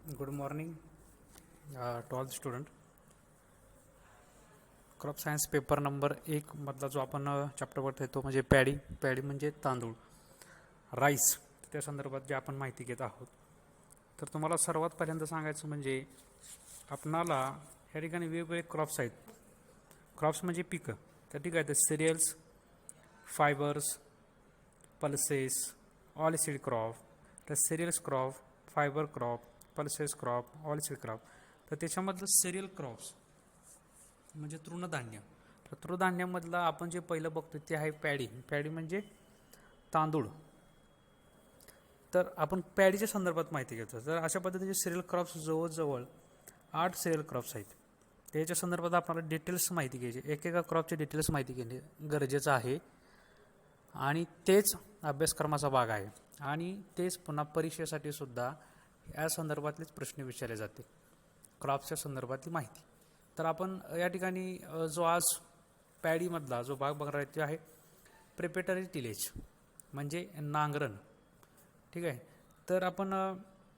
Good morning to all the student. Crop science paper number 1 मधला जो आपण chapter बघतोय तो म्हणजे पॅडी म्हणजे तांदूळ, राईस. त्या संदर्भात जे आपण माहिती घेत आहोत. तर तुम्हाला सर्वात पहिल्यांदा सांगायचं म्हणजे आपणाला ह्या ठिकाणी वेगवेगळे क्रॉप्स आहेत. क्रॉप्स म्हणजे पिकं. त्या ठिकाणी आहेत cereals, fibres, pulses, oil seed crop, तर cereals crop, fibre crop, pulses crop, oil seed crop. तर त्याच्यामधलं सिरियल क्रॉप्स म्हणजे तृणधान्य. तर तृणधान्यामधलं आपण जे पहिलं बघतो ते आहे पॅडी म्हणजे तांदूळ. तर आपण पॅडीच्या संदर्भात माहिती घेतो. तर अशा पद्धतीचे सिरियल क्रॉप्स जवळजवळ 8 सिरियल क्रॉप्स आहेत. त्याच्या संदर्भात आपल्याला डिटेल्स माहिती घ्यायची, एकेका क्रॉपचे डिटेल्स माहिती घेणे गरजेचं आहे आणि तेच अभ्यासक्रमाचा भाग आहे आणि तेच पुन्हा परीक्षेसाठी सुद्धा या संदर्भातलेच प्रश्न विचारले जाते, क्रॉप्सच्या संदर्भातली माहिती. तर आपण या ठिकाणी जो आज पॅडीमधला जो भाग बघणार आहे ते आहे प्रिपेटरी टिलेज म्हणजे नांगरण. ठीक आहे. तर आपण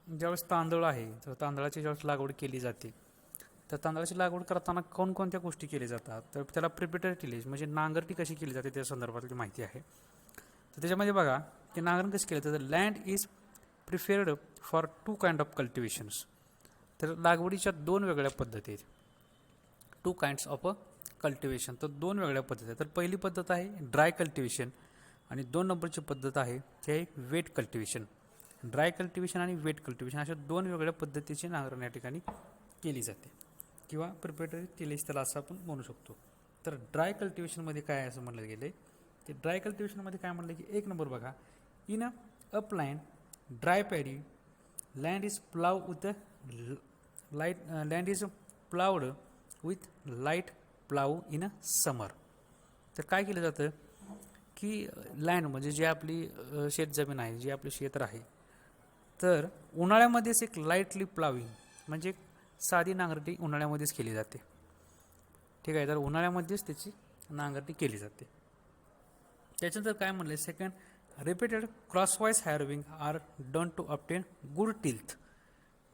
ज्यावेळेस तांदूळ आहे तर तांदळाची ज्यावेळेस लागवड केली जाते तर तांदळाची लागवड करताना कोणकोणत्या गोष्टी केल्या जातात तर त्याला प्रिपेटरी टिलेज म्हणजे नांगरटी कशी केली जाते त्या संदर्भातली माहिती आहे. तर त्याच्यामध्ये बघा की नांगरण कशी केलं जातं. Land is preferred for 2 kind of cultivations. तर लागवडीच्या 2 वेगळ्या पद्धती आहेत. 2 काइंड्स ऑफ कल्टिवेशन. तर 2 वेगळ्या पद्धती आहेत. तर पहिली पद्धत आहे ड्राय कल्टिवेशन आणि 2 नंबरची पद्धत आहे ते आहे वेट कल्टिवेशन. ड्राय कल्टिवेशन आणि वेट कल्टिवेशन अशा 2 वेगळ्या पद्धतीची नांगरण या ठिकाणी केली जाते किंवा प्रिपेटरी टिलेज त्याला असं आपण म्हणू शकतो. तर ड्राय कल्टिवेशनमध्ये काय असं म्हणलं गेलं आहे की ड्राय कल्टिवेशनमध्ये काय म्हणलं की 1 नंबर बघा, in upland dry paddy land is plough with light land is ploughed with light plough in summer. तर काय केलं जातं की लँड म्हणजे जी आपली शेतजमीन आहे, जी आपली क्षेत्र आहे, तर उन्हाळ्यामध्येच एक लाईटली प्लाविंग म्हणजे साधी नांगरटी उन्हाळ्यामध्येच केली जाते. ठीक आहे. तर उन्हाळ्यामध्येच त्याची नांगरटी केली जाते. त्याच्यानंतर काय म्हणलं second, repeated crosswise harrowing are done to obtain good tilth.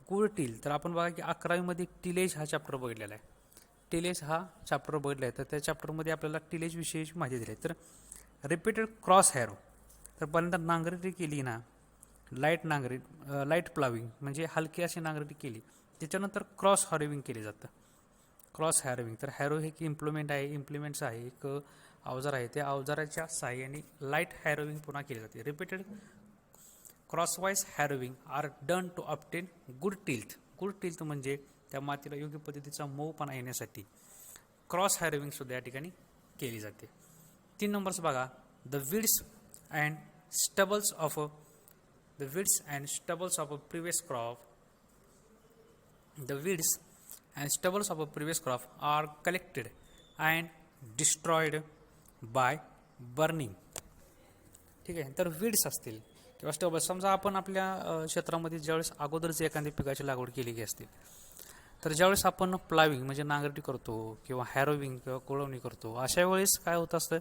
Good till. तर आपण बघा की 11वीमध्ये टिलेज हा चॅप्टर बघितलेला आहे. टिलेज हा चॅप्टर बघितला आहे. तर त्या चॅप्टरमध्ये आपल्याला टिलेज विषयीची माहिती दिली आहे. तर रिपीटेड क्रॉस हॅरो, तर पहिल्यांदा नांगरटी केली ना, लाईट प्लाविंग म्हणजे हलकी अशी नांगरटी केली. त्याच्यानंतर क्रॉस हॅरोविंग केली जातं. क्रॉस हॅरोविंग, तर हॅरो हे एक इम्प्लिमेंट्स आहे, एक अवजार आहे. त्या अवजाराच्या साहाय्याने लाईट हॅरोविंग पुन्हा केली जाते. Repeated crosswise harrowing are done to obtain good tilth. Good tilth म्हणजे त्या मातीला योग्य पद्धतीचा मऊपणा येण्यासाठी क्रॉस हॅरोविंग सुद्धा या ठिकाणी केली जाते. 3 नंबर्स बघा, the weeds and stubbles of a previous crop. The weeds and stubbles of a previous crop are collected and destroyed by burning. ठीक आहे. तर विड्स असतील किंवा स्टबल, समजा आपण आपल्या क्षेत्रामध्ये ज्यावेळेस अगोदरच एखाद्या पिकाची लागवड केलेली असते, तर ज्यावेळेस आपण प्लाविंग म्हणजे नांगरटी करतो किंवा हॅरोविंग किंवा कोळवणी करतो, अशा वेळेस काय होत असतं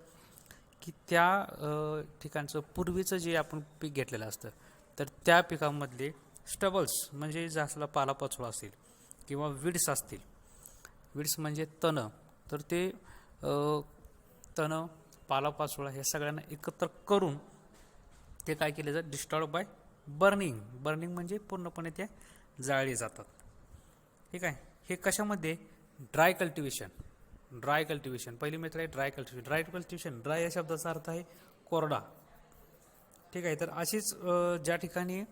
की त्या ठिकाणचं पूर्वीचं जे आपण पीक घेतलेलं असतं तर त्या पिकांमधले स्टबल्स म्हणजे जास्तला पालापाचोळा असेल किंवा विड्स असतील, विड्स म्हणजे तण, तर ते तण पालापाचोळा हे सगळ्यांना एकत्र करून ते काय केले जातात, डिस्ट्रॉयड बाय बर्निंग. बर्निंग म्हणजे पूर्णपणे ते जाळले जातात. ठीक आहे. हे कशामध्ये, ड्राय कल्टिवेशन पहिली मेथड आहे ड्राय कल्टिवेशन. ड्राय या शब्दाचा अर्थ आहे कोरडा. ठीक आहे. तर अशीच ज्या ठिकाणी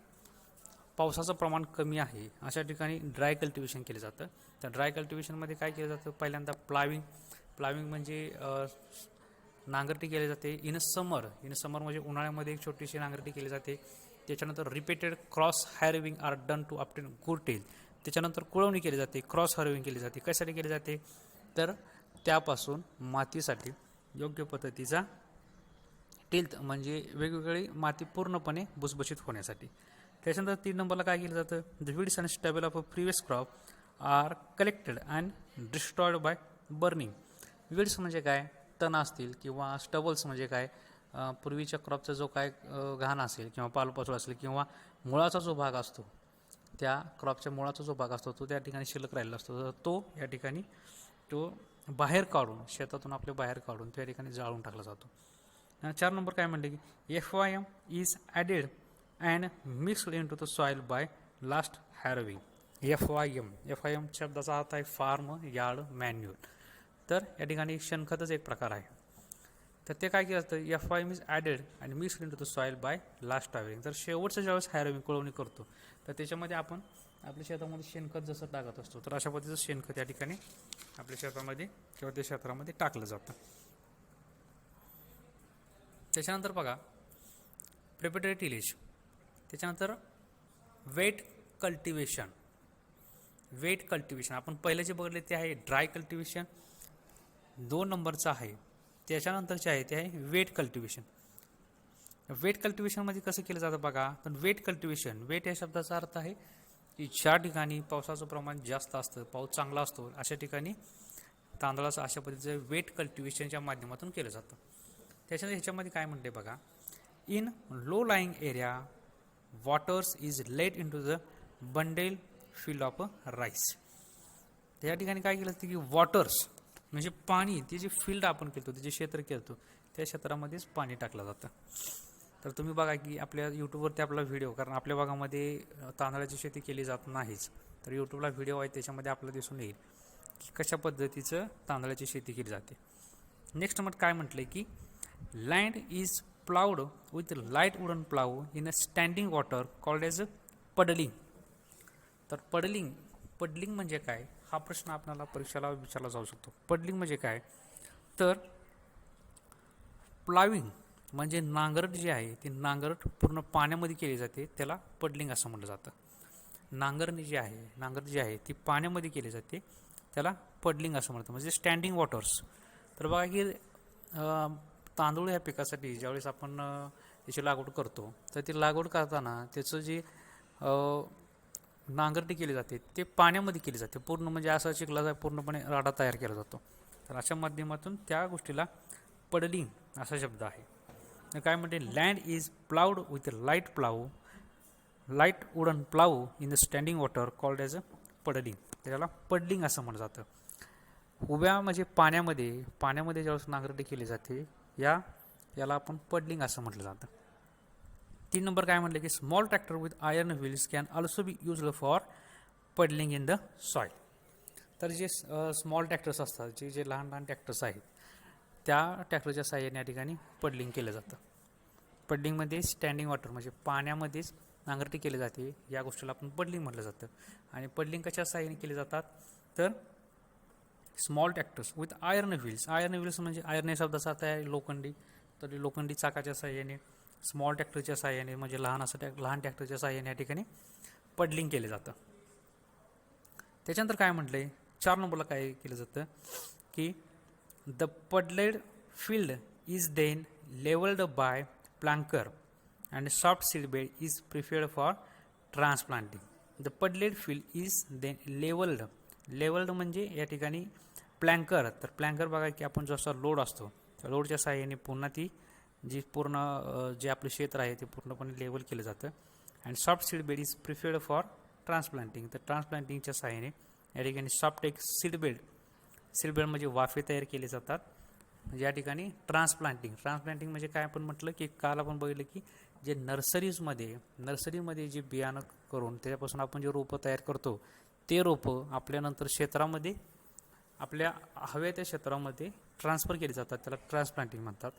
पावसाचं प्रमाण कमी आहे अशा ठिकाणी ड्राय कल्टिवेशन केलं जातं. तर ड्राय कल्टिवेशनमध्ये काय केलं जातं, पहिल्यांदा प्लाविंग म्हणजे नांगरटी केली जाते. इन समर म्हणजे उन्हाळ्यामध्ये एक छोटीशी नांगरटी केली जाते. त्याच्यानंतर repeated cross harrowing are done to obtain good tilth. त्याच्यानंतर कुळवणी केली जाते, क्रॉस हॅरोविंग केली जाते. कशासाठी केली जाते, तर त्यापासून मातीसाठी योग्य पद्धतीचा टिल्थ म्हणजे वेगवेगळी माती पूर्णपणे भुसभुशीत होण्यासाठी. त्याच्यानंतर 3 नंबरला काय केलं जातं, the weeds and stubble of a previous crop are collected and destroyed by burning. Weeds म्हणजे काय, तण असतील किंवा स्टबल्स म्हणजे काय, पूर्वीच्या क्रॉपचा जो काय घाण असेल किंवा पालपाचोळा असेल किंवा मुळाचा जो भाग असतो त्या क्रॉपच्या मुळाचा जो भाग असतो तो त्या ठिकाणी शिल्लक राहिलेला असतो, तर तो या ठिकाणी तो बाहेर काढून, शेतातून आपले बाहेर काढून त्या ठिकाणी जाळून टाकला जातो. 4 नंबर काय म्हणले की FYM is added and mixed into the soil by last harrowing. FYM शब्दाचा अर्थ आहे फार्म यार्ड मॅन्युअल. तर या ठिकाणी शेणखतच एक प्रकार आहे. तर ते काय केलं असतं, FYM is added and mixed into the soil by last harrowing. तर शेवटचं ज्यावेळेस हॅरोविंग कुळवणी करतो तर त्याच्यामध्ये आपण आपल्या शेतामध्ये शेणखत जसं टाकत असतो, तर अशा पद्धतीचं शेणखत या ठिकाणी आपल्या शेतामध्ये किंवा त्या क्षेत्रामध्ये टाकलं जातं. त्याच्यानंतर बघा प्रिपरेटरी टिलेज. त्याच्यानंतर वेट कल्टिवेशन. आपण पहिले जे बघितले ते आहे ड्राय कल्टिवेशन. 2 नंबरचं आहे त्याच्यानंतरचे आहे ते आहे वेट कल्टिवेशन. वेट कल्टिवेशनमध्ये कसं केलं जातं बघा, तर वेट या शब्दाचा अर्थ आहे की ज्या ठिकाणी पावसाचं प्रमाण जास्त असतं, पाऊस चांगला असतो, अशा ठिकाणी तांदळाचं अशा पद्धतीचं वेट कल्टिवेशनच्या माध्यमातून केलं जातं. त्याच्यानंतर ह्याच्यामध्ये काय म्हणते बघा, in low lying area waters is let into the bunded field of rice. त्या ठिकाणी काय केलं असतं की वॉटर्स म्हणजे पाणी, ते जे फील्ड आपण केलतो, ते जे क्षेत्र केलतो त्या क्षेत्रामध्येच पाणी टाकलं जातं. तर तुम्ही बघा की आपल्या यूट्यूबवरती आपला व्हिडिओ, कारण आपल्या भागामध्ये तांदळाची शेती केली जात नाहीच, तर यूट्यूबला व्हिडिओ आहे त्याच्यामध्ये आपल्याला दिसून येईल की कशा पद्धतीचं तांदळाची शेती केली जाते. नेक्स्ट नंबर काय म्हटलं की land is ploughed with light wooden plough in a standing water called as puddling. तर पडलिंग म्हणजे काय, हा प्रश्न आपल्याला परीक्षेला विचारला जाऊ शकतो. पडलिंग म्हणजे काय, तर प्लाविंग म्हणजे नांगरट जी आहे ती नांगरट पूर्ण पाण्यामध्ये केली जाते, त्याला पडलिंग असं म्हटलं जातं. नांगरट जी आहे ती पाण्यामध्ये केली जाते, त्याला पडलिंग असं म्हणतं. म्हणजे स्टँडिंग वॉटर्स. तर बघा की तांदूळ या पिकासाठी ज्यावेळेस आपण त्याची लागवड करतो, तर ती लागवड करताना त्याचं जे नांगरटी केली जाते ते पाण्यामध्ये केली जाते, पूर्ण म्हणजे असा चिखलाचा पूर्णपणे राडा तयार केला जातो. तर अशा माध्यमातून त्या गोष्टीला पडलिंग असा शब्द आहे. तर काय म्हणते, land is ploughed with light wooden plough in the standing water called as a puddling. त्याला पडलिंग असं म्हटलं जातं. उभ्या म्हणजे पाण्यामध्ये ज्यावेळेस नांगरटी केली जाते याला आपण पडलिंग असं म्हटलं जातं. 3 नंबर काय म्हटलं की small tractor with iron wheels can also be used for puddling in the soil. तर जे स्मॉल ट्रॅक्टर्स असतात, जे लहान ट्रॅक्टर्स आहेत, त्या ट्रॅक्टरच्या साहाय्याने या ठिकाणी पडलिंग केलं जातं. पडलिंगमध्ये स्टँडिंग वॉटर म्हणजे पाण्यामध्येच नांगरटी केली जाते, या गोष्टीला आपण पडलिंग म्हटलं जातं. आणि पडलिंग कशा साहाय्याने केले जातात, तर small tractors with iron wheels म्हणजे आयर्न या शब्दाचा अर्थ आहे लोखंडी. तर लोखंडी चाकाच्या साहाय्याने, स्मॉल ट्रॅक्टरच्या साहाय्याने म्हणजे लहान ट्रॅक्टरच्या साहाय्याने या ठिकाणी पडलिंग केलं जातं. त्याच्यानंतर काय म्हटलंय 4 नंबरला काय केलं जातं की the puddled field is then levelled by planker and soft seed bed is preferred for transplanting. The puddled field is then levelled म्हणजे या ठिकाणी प्लँकर. तर प्लँकर बघा की आपण जसा लोड असतो त्या लोडच्या साहाय्याने पुन्हा ती जे आपलं क्षेत्र आहे ते पूर्णपणे लेवल केलं जातं. And soft seed bed is preferred for transplanting. तर ट्रान्सप्लांटिंगच्या साहाय्याने या ठिकाणी सॉफ्ट एक सीड बेड म्हणजे वाफे तयार केले जातात. म्हणजे या ठिकाणी ट्रान्सप्लांटिंग म्हणजे काय, आपण म्हटलं की काल आपण बघितलं की जे नर्सरीमध्ये जे बियाणं करून त्याच्यापासून आपण जे रोपं तयार करतो, ते रोपं आपल्यानंतर क्षेत्रामध्ये आपल्या हव्या त्या क्षेत्रामध्ये ट्रान्सफर केली जातात, त्याला ट्रान्सप्लांटिंग म्हणतात.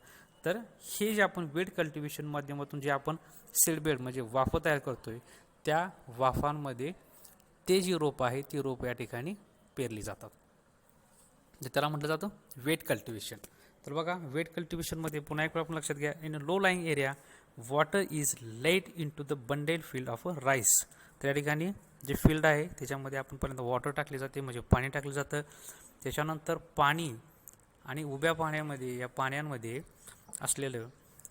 तर हे जे आपण वेट कल्टिवेशन माध्यमातून जे आपण सीडबेड म्हणजे वाफं तयार करतोय, त्या वाफांमध्ये ते जी रोपं आहे ती रोपं या ठिकाणी पेरली जातात. त्याला म्हटलं जातं वेट कल्टिवेशन. तर बघा वेट कल्टिवेशनमध्ये पुन्हा एक आपण लक्षात घ्या, in low lying area water is let into the bunded field of rice. त्या ठिकाणी जे फील्ड आहे त्याच्यामध्ये आपण पर्यंत वॉटर टाकले जाते म्हणजे पाणी टाकलं जातं. त्याच्यानंतर पाणी आणि उभ्या पाण्यांमध्ये असलेलं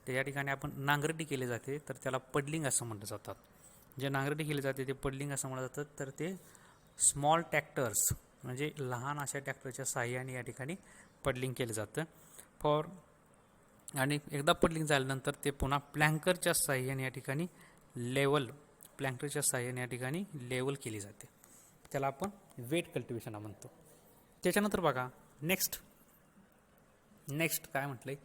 ते या ठिकाणी आपण नांगरटी केली जाते, तर त्याला पडलिंग असं म्हटलं जातात. जे नांगरटी केली जाते ते पडलिंग असं म्हटलं जातं. तर ते स्मॉल ट्रॅक्टर्स म्हणजे लहान अशा ट्रॅक्टरच्या साहाय्याने या ठिकाणी पडलिंग केलं जातं आणि एकदा पडलिंग झाल्यानंतर ते पुन्हा प्लँकरच्या साहाय्याने या ठिकाणी लेवल प्लॅंकटरच्या साहाय्याने या ठिकाणी लेवल केली जाते. त्याला आपण वेट कल्टिवेशन म्हणतो. त्याच्यानंतर बघा नेक्स्ट काय म्हटलंय,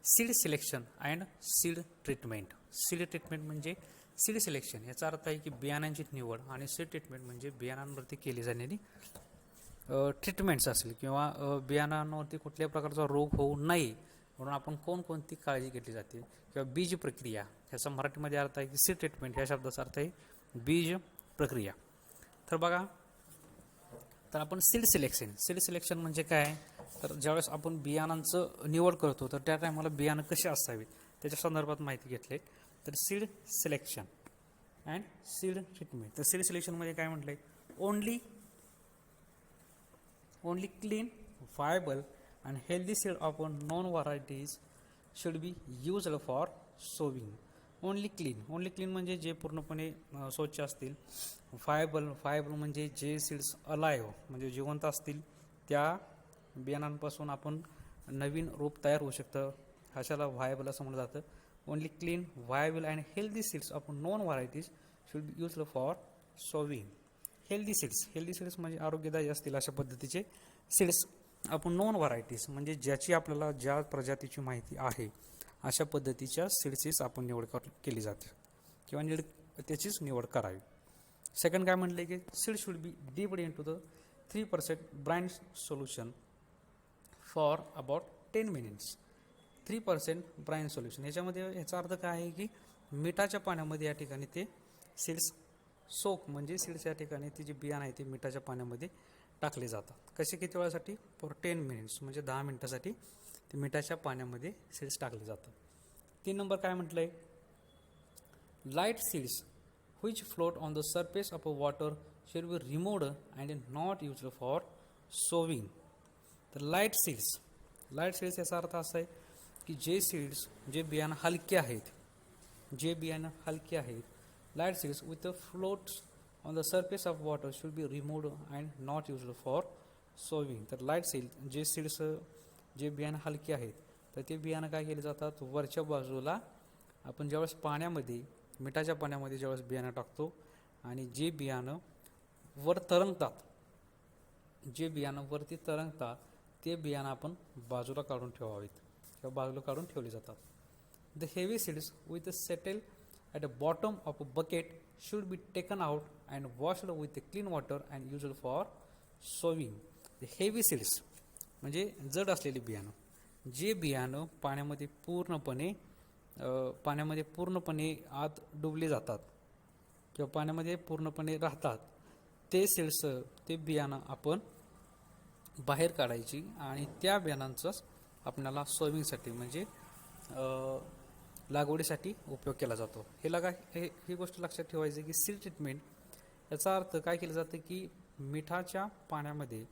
seed selection and seed treatment. Seed treatment म्हणजे सीड सिलेक्शन याचा अर्थ आहे की बियाणांची निवड, आणि सीड ट्रीटमेंट म्हणजे बियाणांवरती केली जाणारी ट्रीटमेंट्स असेल किंवा बियाणांवरती कुठल्याही प्रकारचा रोग होऊ नये म्हणून आपण कोणकोणती काळजी घेतली जाते, किंवा बीज प्रक्रिया ह्याचा मराठीमध्ये अर्थ आहे की सीड ट्रीटमेंट या शब्दाचा अर्थ आहे बीज प्रक्रिया. तर बघा, तर आपण सीड सिलेक्शन म्हणजे काय, तर ज्यावेळेस आपण बियाणांचं निवड करतो तर त्या टायमाला बियाणं कसे असावीत त्याच्या संदर्भात माहिती घेतली. तर seed selection and seed treatment. तर सीड सिलेक्शनमध्ये काय म्हटलंय, only clean, viable and healthy seed of non varieties should be used for sowing. Only clean म्हणजे जे पूर्णपणे स्वच्छ असतील. व्हायबल म्हणजे जे सीड्स अलाइव्ह म्हणजे जिवंत असतील, त्या बियाणांपासून आपण नवीन रोप तयार होऊ शकतं, अशाला व्हायबल असं म्हटलं जातं. Only clean, viable and healthy seeds of non varieties should be used for sowing. Healthy seeds म्हणजे आरोग्यदायी असतील अशा पद्धतीचे सीड्स आपण नॉन व्हरायटीज म्हणजे ज्याची आपल्याला ज्या प्रजातीची माहिती आहे अशा पद्धतीच्या सीड्सचीच आपण निवड केली जाते किंवा त्याचीच निवड करावी. सेकंड काय म्हटले की seed should be dipped into the 3% brine solution for about 10 minutes. 3% brine solution याच्यामध्ये ह्याचा अर्थ काय आहे की मिठाच्या पाण्यामध्ये या ठिकाणी ते सीड्स म्हणजे सीड्स या ठिकाणी ती जी बियाणं आहे ते मिठाच्या पाण्यामध्ये टाकले जातात. कसे, किती वेळासाठी, फॉर 10 मिनिट्स म्हणजे 10 मिनिटासाठी ते मिठाच्या पाण्यामध्ये सीड्स टाकले जातात. 3 नंबर काय म्हटलंय, light seeds which float on the surface of water should be removed and not used for sowing. तर लाईट सीड्स याचा अर्थ असा आहे की जे बियाणं हलके आहेत, light seeds with floats on the surface of water should be removed and not used for sowing. तर लाईट सीड्स जे बियाणं हलके आहेत तर ते बियाणं काय केले जातात, वरच्या बाजूला आपण ज्यावेळेस मिठाच्या पाण्यामध्ये ज्यावेळेस बियाणं टाकतो आणि जे बियाणं वरती तरंगतात ते बियाणं आपण बाजूला काढून ठेवावेत किंवा बाजूला काढून ठेवले जातात. The heavy seeds with settle at the bottom of a bucket should be taken out and washed with clean water and used for sowing. The heavy seeds म्हणजे जड असलेली बियाणं, जे बियाणं पाण्यामध्ये पूर्णपणे आत डुबले जातात किंवा पाण्यामध्ये पूर्णपणे राहतात, ते बियाणं आपण बाहेर काढायची आणि त्या बियाणांचाच आपल्याला सोविंगसाठी म्हणजे लागवडीसाठी उपयोग केला जातो. ही गोष्ट लक्षात ठेवायची की सीड ट्रीटमेंट याचा अर्थ काय केलं जातं की मिठाच्या पाण्यामध्ये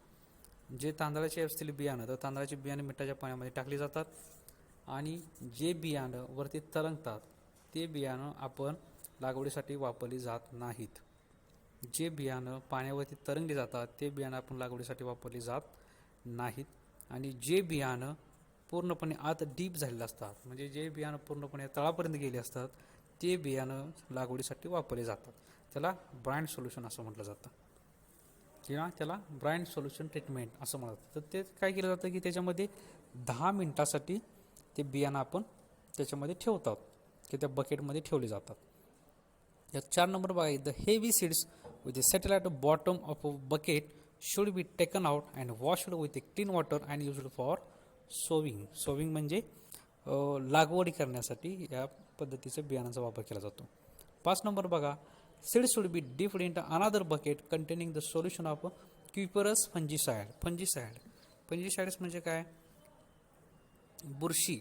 जे तांदळाचे असलेले बियाणं, तर तांदळाचे बियाणे मिठाच्या पाण्यामध्ये टाकले जातात आणि जे बियाणं वरती तरंगतात ते बियाणं आपण लागवडीसाठी वापरली जात नाहीत. जे बियाणं पाण्यावरती तरंगली जातात ते बियाणं आपण लागवडीसाठी वापरली जात नाहीत. आणि जे बियाणं पूर्णपणे आत डीप झालेलं असतात म्हणजे जे बियाणं पूर्णपणे तळापर्यंत गेले असतात ते बियाणं लागवडीसाठी वापरले जातात. त्याला ब्राइन सोल्युशन असं म्हटलं जातं किंवा त्याला ब्राइन सोल्युशन ट्रीटमेंट असं म्हणतात. तर ते काय केलं जातं की त्याच्यामध्ये 10 मिनिटासाठी ते बियाणं आपण त्याच्यामध्ये ठेवतात की त्या बकेटमध्ये ठेवले जातात. या 4 नंबर बघा, the heavy seeds with settle at the bottom of a bucket should be taken out and washed with clean water and used for sowing म्हणजे लागवडी करण्यासाठी या पद्धतीच्या बियाणांचा वापर केला जातो. 5 नंबर बघा, seeds should be dipped in another bucket containing the solution of cuprous fungicides म्हणजे काय, बुरशी.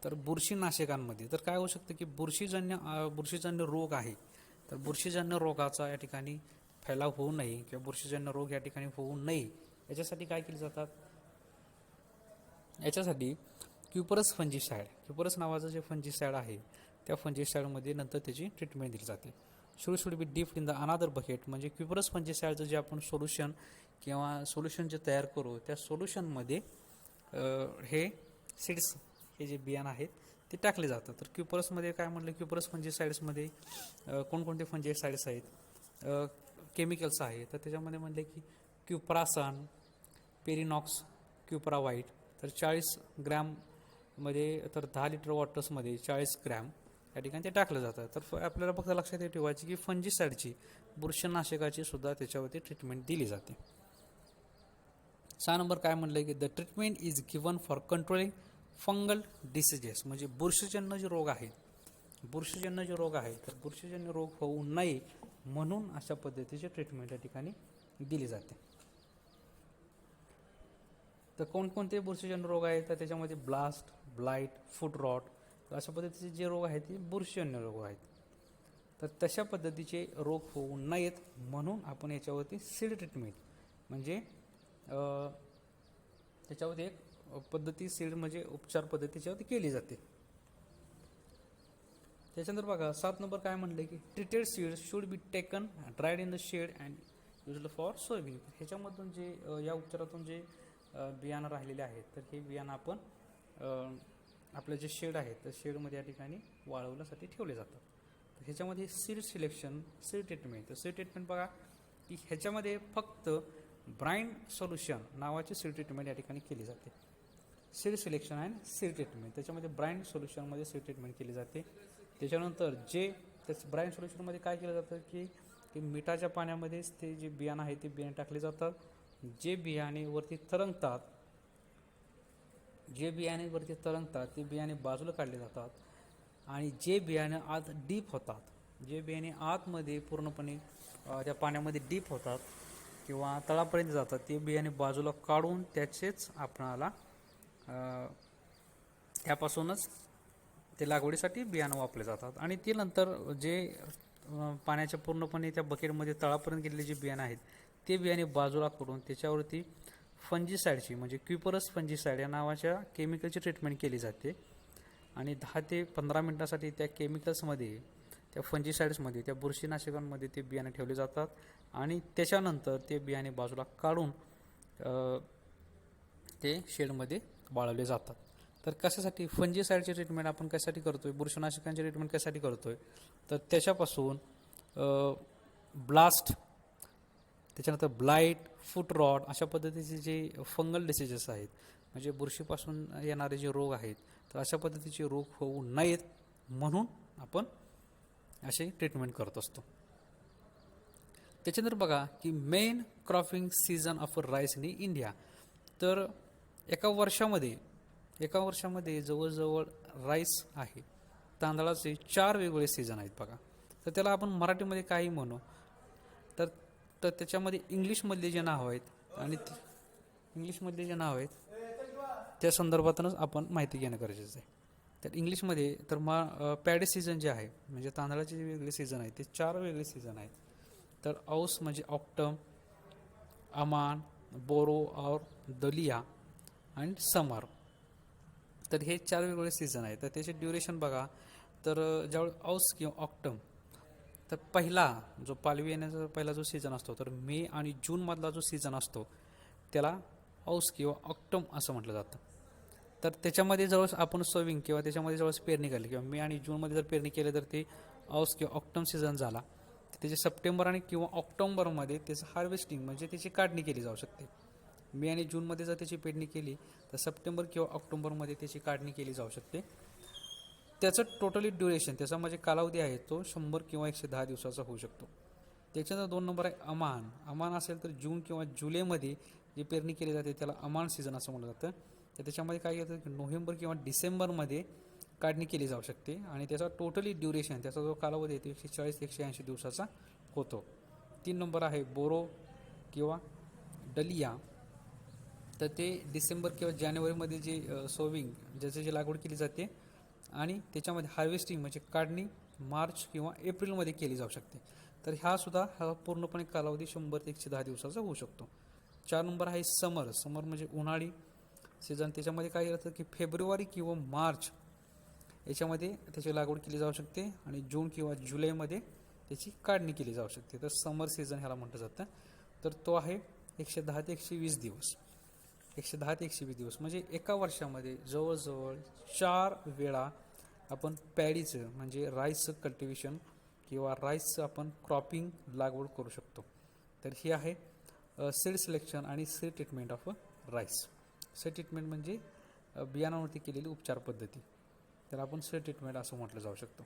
तर बुरशीनाशकांमध्ये तर काय होऊ शकतं की बुरशीजन्य रोग आहे, तर बुरशीजन्य रोगाचा या ठिकाणी फैलाव होऊ नये किंवा बुरशीजन्य रोग या ठिकाणी होऊ नये याच्यासाठी काय केले जातात, याच्यासाठी क्युपरस नावाचं जे फंजीसाइड आहे त्या फंजीसाइडमध्ये नंतर त्याची ट्रीटमेंट दिली जाते. Should be dipped in the another bucket म्हणजे क्युपरस फंजीसाइडचं जे आपण सोल्युशन जे तयार करू त्या सोल्युशनमध्ये हे सीड्स हे जे बियाणं आहेत ते टाकले जातात. तर क्युपरसमध्ये काय म्हटलं, क्युपरस फंजीसाइड्समध्ये कोणकोणते फंजीसाइड्स आहेत, केमिकल्स आहेत. तर त्याच्यामध्ये म्हटले की क्युप्रासन, पेरिनॉक्स, क्युप्रा व्हाईट. तर 40 ग्रॅममध्ये, तर 10 लिटर वॉटर्समध्ये 40 ग्रॅम या ठिकाणी ते टाकलं जातं. तर आपल्याला फक्त लक्षात ठेवायची की फंजीसाइडची, बुरशीनाशकाची सुद्धा त्याच्यावरती ट्रीटमेंट दिली जाते. 6 नंबर काय म्हटलं की the treatment is given for controlling fungal diseases, म्हणजे बुरशीजन्य जे रोग आहेत, तर बुरशीजन्य रोग होऊ नये म्हणून अशा पद्धतीचे ट्रीटमेंट या ठिकाणी दिली जाते. तर कोणकोणते बुरशीजन्य रोग आहेत, तर त्याच्यामध्ये ब्लास्ट, ब्लाइट, फूट रॉट, अशा पद्धतीचे जे रोग आहेत ते बुरशीजन्य रोग आहेत. तर तशा पद्धतीचे रोग होऊ नयेत म्हणून आपण याच्यावरती सीड ट्रीटमेंट, म्हणजे त्याच्यावरती एक पद्धती, सीड म्हणजे उपचार पद्धती त्याच्यावरती केली जाते. त्याच्यानंतर बघा 7 नंबर काय म्हणलं की treated seed should be taken dried in the shade and used for sowing. ह्याच्यामधून जे या उपचारातून जे बियाणं राहिलेले आहेत, तर हे बियाणं आपण आपलं जे शेड आहे तर शेडमध्ये या ठिकाणी वाळवण्यासाठी ठेवले जातात. तर ह्याच्यामध्ये सीड सिलेक्शन, सीड ट्रीटमेंट. तर सीड ट्रीटमेंट बघा की ह्याच्यामध्ये फक्त ब्राईन सोल्युशन नावाची सीड ट्रीटमेंट या ठिकाणी केली जाते. Seed selection and seed treatment, त्याच्यामध्ये ब्राईन सोल्युशनमध्ये सीड ट्रीटमेंट केली जाते. त्याच्यानंतर जे ब्राईन सोल्युशनमध्ये काय केलं जातं की मिठाच्या पाण्यामध्येच ते जे बियाणं आहे ते बियाणे टाकले जातात. जे बियाणे वरती तरंगतात ते बियाणे बाजूला काढले जातात. आणि जे बियाणे आत डीप होतात, जे बियाणे आतमध्ये पूर्णपणे त्या पाण्यामध्ये डीप होतात किंवा तळापर्यंत जातात, ते बियाणे बाजूला काढून त्याचेच आपणाला त्यापासूनच ते लागवडीसाठी बियाणं वापरले जातात. आणि ते नंतर जे पाण्याच्या पूर्णपणे त्या बकेटमध्ये तळापर्यंत गेलेले जे बियाणं आहेत ते बियाणे बाजूला करून त्याच्यावरती फंजीसाइडची, म्हणजे क्युपरस फंजीसाइड या नावाच्या केमिकलची ट्रीटमेंट केली जाते. आणि 10 ते 15 मिनटासाठी त्या केमिकल्समध्ये, त्या फंजीसाइड्समध्ये, त्या बुरशीनाशकांमध्ये ते बियाणे ठेवले जातात. आणि त्याच्यानंतर ते बियाणे बाजूला काढून ते शेडमध्ये वाळवले जातात. तर कशासाठी फंजीसाइडची ट्रीटमेंट आपण कशासाठी करतोय, बुरशीनाशकांची ट्रीटमेंट कशासाठी करतोय, तर त्याच्यापासून ब्लास्ट, त्याच्यानंतर ब्लाइट, फूट रॉट अशा पद्धतीचे जे फंगल डिसीजेस आहेत, म्हणजे बुरशीपासून येणारे जे रोग आहेत, तर अशा पद्धतीचे रोग होऊ नयेत म्हणून आपण असे ट्रीटमेंट करत असतो. त्याच्यानंतर बघा की main cropping season of rice in India. तर एका वर्षामध्ये जवळजवळ राईस आहे, तांदळाचे 4 वेगवेगळे सीझन आहेत बघा. तर त्याला आपण मराठीमध्ये काही म्हणू, तर त्याच्यामध्ये इंग्लिशमधले जे नाव आहेत आणि त्या संदर्भातूनच आपण माहिती घेणं गरजेचं आहे. तर इंग्लिशमध्ये तर पॅडी सीझन जे आहे, म्हणजे तांदळाचे जे वेगळे सीझन आहेत ते 4 वेगळे सीझन आहेत. तर औस म्हणजे ऑक्टम, अमान, बोरो और दलिया अँड समर. तर हे 4 वेगवेगळे सीझन आहेत. तर त्याचे ड्युरेशन बघा, तर ज्यावेळी औस किंवा ऑक्टम, तर पहिला जो पालवी येण्याचा पहिला जो सीझन असतो, तर मे आणि जूनमधला जो सीझन असतो त्याला औस किंवा ऑक्टम असं म्हटलं जातं. तर त्याच्यामध्ये जवळ आपण सोविंग किंवा त्याच्यामध्ये जवळ पेरणी केली किंवा मे आणि जूनमध्ये जर पेरणी केली तर ते औस किंवा ऑक्टम सीझन झाला. त्याचे सप्टेंबर आणि किंवा ऑक्टोबरमध्ये त्याचं हार्वेस्टिंग, म्हणजे त्याची काढणी केली जाऊ शकते. मे आणि जूनमध्ये जर त्याची पेरणी केली तर सप्टेंबर किंवा ऑक्टोबरमध्ये त्याची काढणी केली जाऊ शकते. त्याचं टोटली ड्युरेशन, त्याचा म्हणजे कालावधी आहे तो 100 किंवा 110 दिवसाचा होऊ शकतो. त्याच्यानंतर 2 नंबर आहे अमान असेल तर जून किंवा जुलैमध्ये जी पेरणी केली जाते त्याला अमान सीझन असं म्हटलं जातं. तर त्याच्यामध्ये काय येतं की नोव्हेंबर किंवा डिसेंबरमध्ये काढणी केली जाऊ शकते. आणि त्याचा टोटली ड्युरेशन, त्याचा जो कालावधी आहे तो 140 ते 180 दिवसाचा होतो. 3 नंबर आहे बोरो किंवा डलिया. तर ते डिसेंबर किंवा जानेवारीमध्ये जे सोविंग, ज्याची जी लागवड केली जाते आणि त्याच्यामध्ये हार्वेस्टिंग म्हणजे काढणी मार्च किंवा एप्रिलमध्ये केली जाऊ शकते. तर हा पूर्णपणे कालावधी 100 ते 110 दिवसाचा होऊ शकतो. 4 नंबर आहे समर म्हणजे उन्हाळी सीझन. त्याच्यामध्ये काय येतं की फेब्रुवारी किंवा मार्च याच्यामध्ये त्याची लागवड केली जाऊ शकते आणि जून किंवा जुलैमध्ये त्याची काढणी केली जाऊ शकते. तर समर सीझन ह्याला म्हटलं जातं. तर तो आहे 110 ते 120 दिवस. 110 ते 120 दिवस म्हणजे एका वर्षामध्ये जवळजवळ 4 वेळा आपण पॅडीचं म्हणजे राईसचं कल्टिवेशन किंवा राईसचं आपण क्रॉपिंग लागवड करू शकतो. तर ही आहे सीड सिलेक्शन आणि seed treatment of rice. Seed treatment म्हणजे बियाणांवरती केलेली उपचार पद्धती, तर आपण सीड ट्रीटमेंट असं म्हटलं जाऊ शकतो.